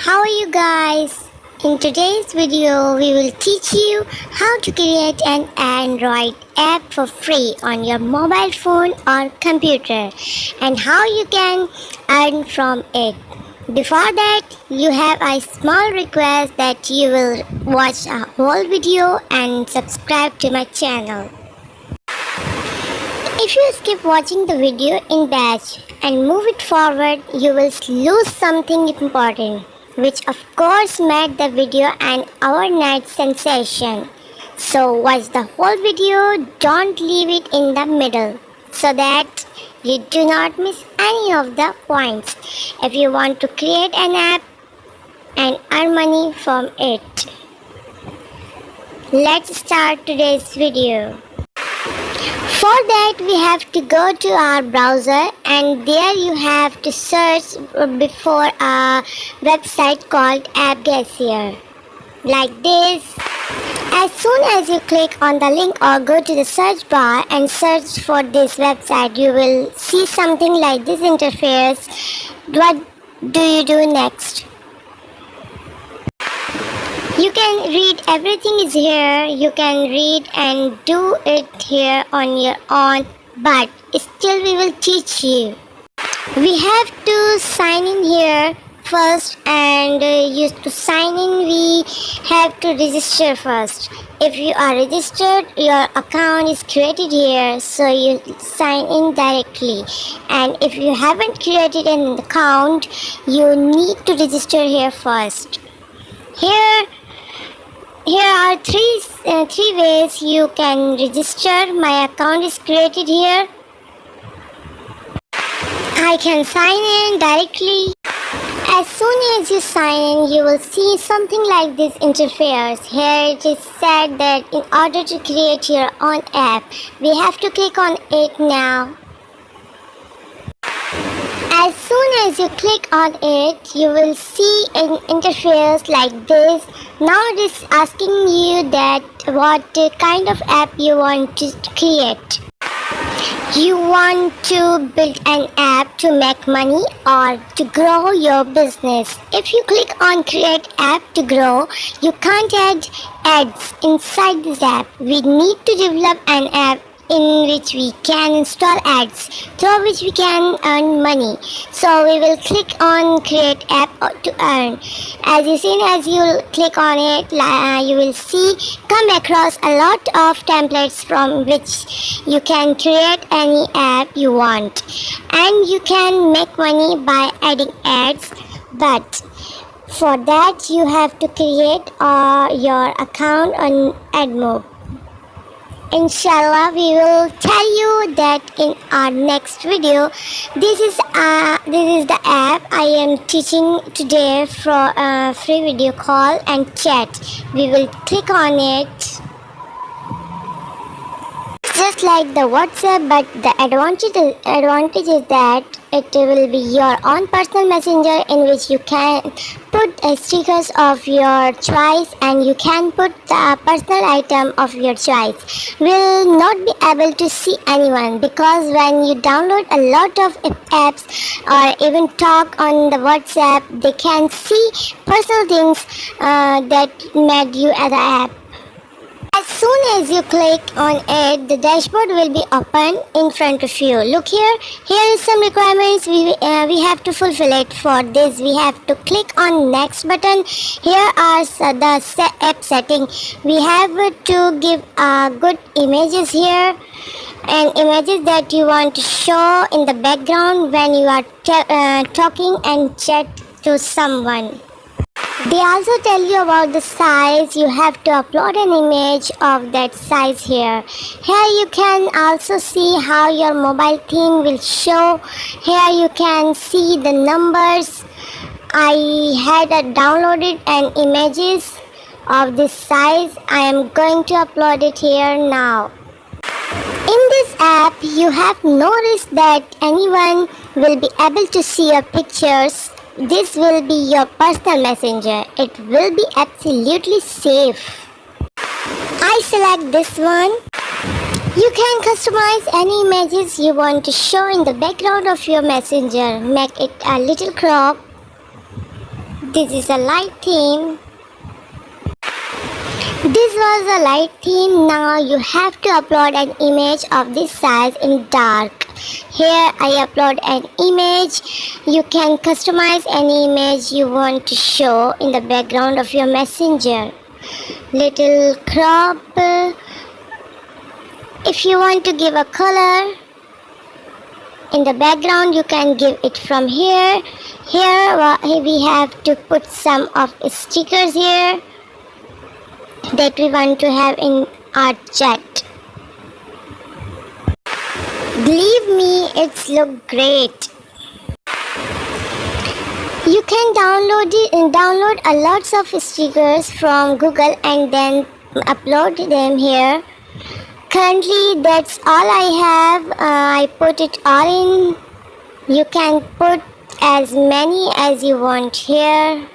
How are you guys? In today's video, we will teach you how to create an Android app for free on your mobile phone or computer and how you can earn from it. Before that, you have a small request that you will watch a whole video and subscribe to my channel. If you skip watching the video in batch and move it forward, you will lose something important, which of course made the video an overnight sensation. So watch the whole video, don't leave it in the middle, so that you do not miss any of the points if you want to create an app and earn money from it. Let's start today's video. For that, we have to go to our browser, and there you have to search before a website called AppGetter, like this. As soon as you click on the link or go to the search bar and search for this website, you will see something like this interface. What do you do next? You can read, everything is here, you can read and do it here on your own, but still we will teach you. We have to sign in here first, and to sign in we have to register first. If you are registered, your account is created here, so you sign in directly. And if you haven't created an account, you need to register here first. Here are three ways you can register. My account is created here. I can sign in directly. As soon as you sign in, you will see something like this interface. Here it is said that in order to create your own app, we have to click on it now. As soon as you click on it, you will see an interface like this. Now it is asking you that what kind of app you want to create. You want to build an app to make money or to grow your business. If you click on create app to grow, you can't add ads inside this app. We need to develop an app in which we can install ads, through which we can earn money. So we will click on create app to earn. As soon as you click on it, you will see come across a lot of templates from which you can create any app you want, and you can make money by adding ads. But for that you have to create your account on AdMob. Inshallah, we will tell you that in our next video. This is the app I am teaching today for a free video call and chat. We will click on it. Just like the WhatsApp, but the advantage is that it will be your own personal messenger in which you can put stickers of your choice, and you can put the personal item of your choice. Will not be able to see anyone, because when you download a lot of apps or even talk on the WhatsApp, they can see personal things that made you at the app. As soon as you click on it, the dashboard will be open in front of you. Look here. Here is some requirements we have to fulfill it. For this, we have to click on next button. Here are the app setting. We have to give good images here, and images that you want to show in the background when you are talking and chat to someone. They also tell you about the size. You have to upload an image of that size here. Here you can also see how your mobile theme will show. Here you can see the numbers. I had downloaded an images of this size. I am going to upload it here now. In this app, you have no risk that anyone will be able to see your pictures. This will be your personal messenger. It will be absolutely safe. I select this one. You can customize any images you want to show in the background of your messenger. Make it a little crop. This is a light theme. This was a light theme. Now you have to upload an image of this size in dark. Here I upload an image. You can customize any image you want to show in the background of your messenger. Little crop. If you want to give a color in the background, you can give it from here. Here we have to put some of stickers here that we want to have in our chat. Believe me, it's look great. You can download a lots of stickers from Google and then upload them here. Currently that's all I have. I put it all in. You can put as many as you want here.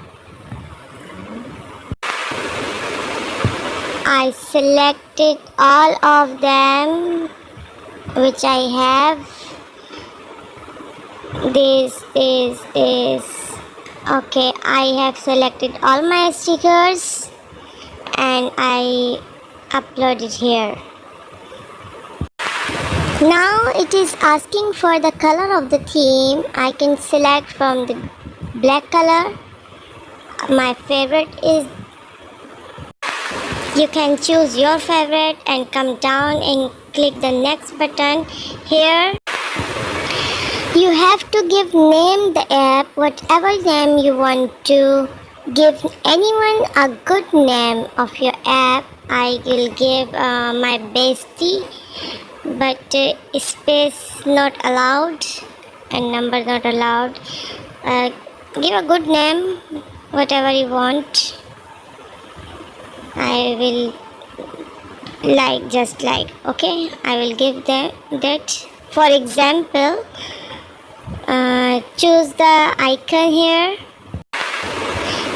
I selected all of them which I have. This. Okay, I have selected all my stickers and I upload it here. Now it is asking for the color of the theme. I can select from the black color. My favorite is. You can choose your favorite and come down and click the next button. Here you have to give name the app, whatever name you want to give anyone a good name of your app. I will give my bestie, but space not allowed and number not allowed. Give a good name, whatever you want. I will just like, okay, I will give that. For example, choose the icon here.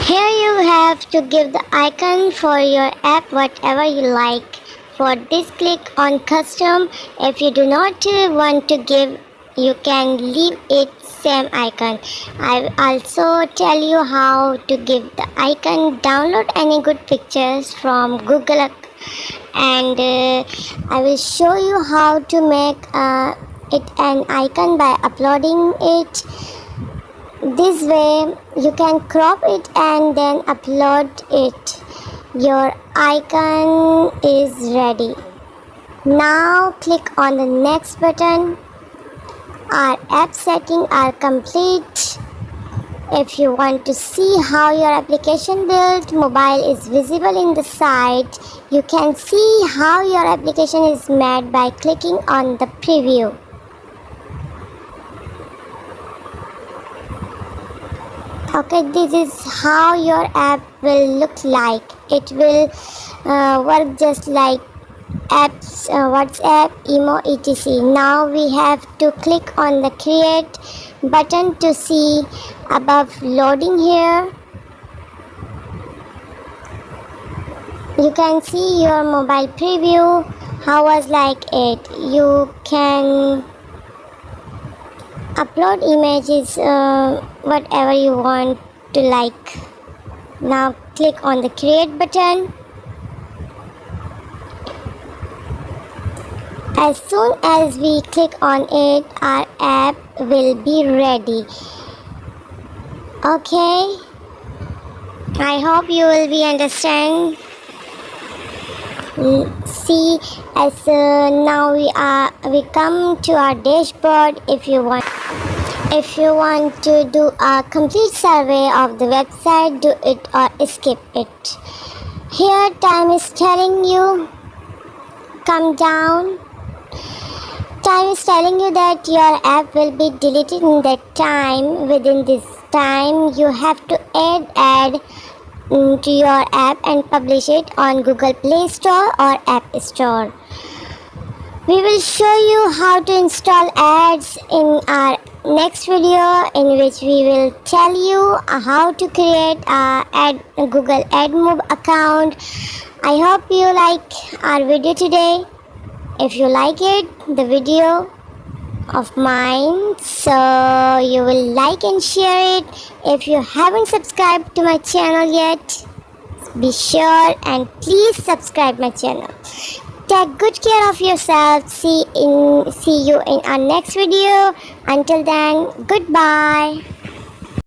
Here you have to give the icon for your app whatever you like. For this, click on custom. If you do not want to give, you can leave it same icon. I also tell you how to give the icon. Download any good pictures from Google and I will show you how to make it an icon by uploading it. This way you can crop it and then upload it. Your icon is ready. Now click on the next button. Our app settings are complete. If you want to see how your application built mobile is visible in the site, you can see how your application is made by clicking on the preview. Okay, this is how your app will look like. It will work just like apps, WhatsApp, Emo, etc. Now we have to click on the create button to see above loading here. You can see your mobile preview. How was like it? You can upload images, whatever you want to like. Now click on the create button. As soon as we click on it, our app will be ready. Okay, I hope you will be understand. See, as now we come to our dashboard. If you want to do a complete survey of the website, do it or skip it. Here time is telling you come down. Time is telling you that your app will be deleted in that time. Within this time you have to add to your app and publish it on Google Play Store or App Store. We will show you how to install ads in our next video, in which we will tell you how to create a Google AdMob account. I hope you like our video today. If you like it, the video, of mine, so you will like and share it. If you haven't subscribed to my channel yet, be sure and please subscribe my channel. Take good care of yourself. See you in our next video. Until then, goodbye.